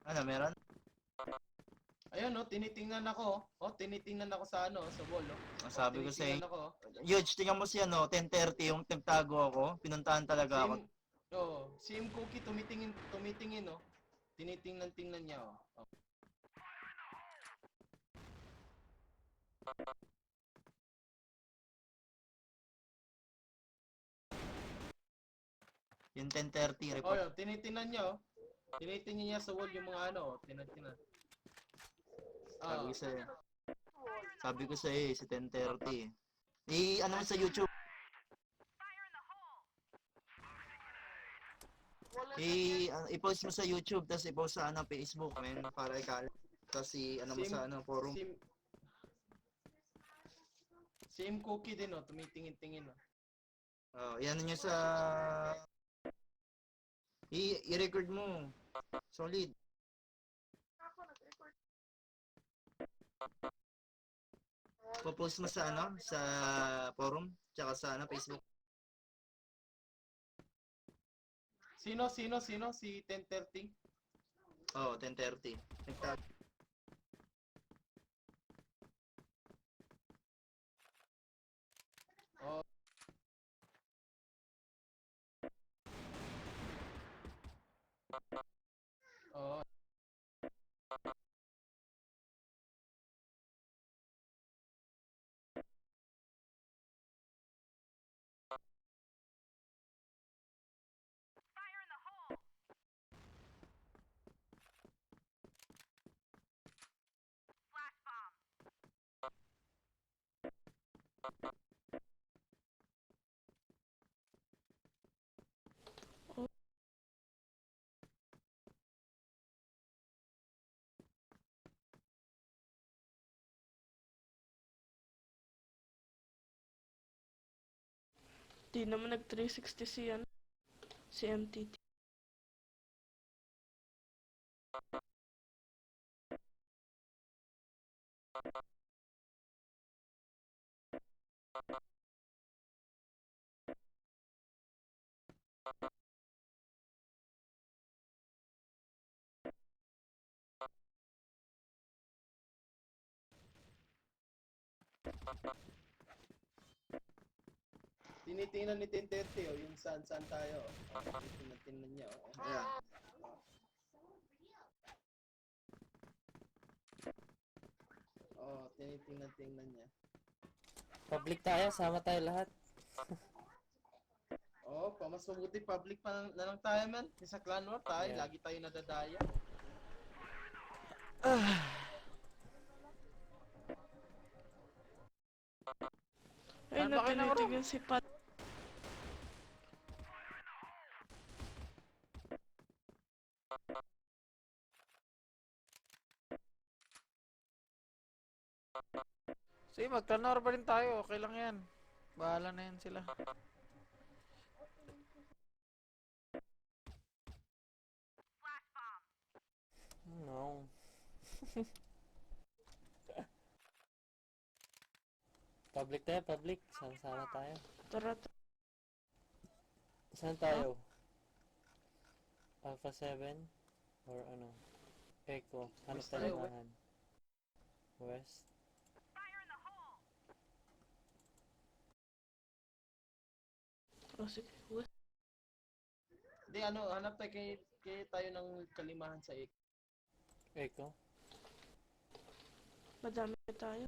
Ano, meron? Ayun, oh, tinitingnan ako. Oh, tinitingnan ako sa ano, sa wall, oh. Ang Oh, sabi ko sa tinitingnan ako. Oh. Yuj, tingnan mo si ano, 10:30 yung nagtago ako. Pinuntahan talaga ako. Si M Cookie tumitingin, oh. Tinitingnan-tingnan niya, oh. Oh. Yung 10:30 Oh, report. yun, tinitingnan niya, oh. Tinitingnan niya sa wall yung mga ano, oh. Tinitingnan. Sabi Ah, ko sa Sabi ko sa si 10:30. Ano mo sa YouTube? I-post mo sa YouTube, tapos i-post sa ano, Facebook, men, para ikalat. Tapos ano mo si M, sa ano, forum. si, si M Cookie din, oh. Tumitingin-tingin, oh. Oh, yan nyo sa i-record mo. Solid. Po-post mo sa ano, sa forum, tsaka sa ano, Facebook. Sino? Si 10:30? Oh, 10:30. Nagtag. Oh, oh. Di naman nag 360 si ano, si MTT. Tinitingnan ni 10:30, oh, yung saan tayo, oh. Tinitingnan niya, oh. Ayan. Oh, tinitingnan niya. Public tayo, sama tayo lahat. Oh, mas mabuti public pa na lang tayo, man. Sa Clan War tayo, Yeah. lagi tayo nadadaya. Ay, na tinitingin si Pat. Sige, mag-clanor pa rin tayo. Okay lang yan. Bahala na yan sila. No. Public tayo, public. Sama-sama tayo. Tara, Saan tayo? Alpha 7? Or ano? Echo. Hanap West tayo tayo, ng lahan. West? oh, sige. West. Hindi, ano, hanap tayo kay tayo ng kalimahan sa ik. Echo? Madami tayo.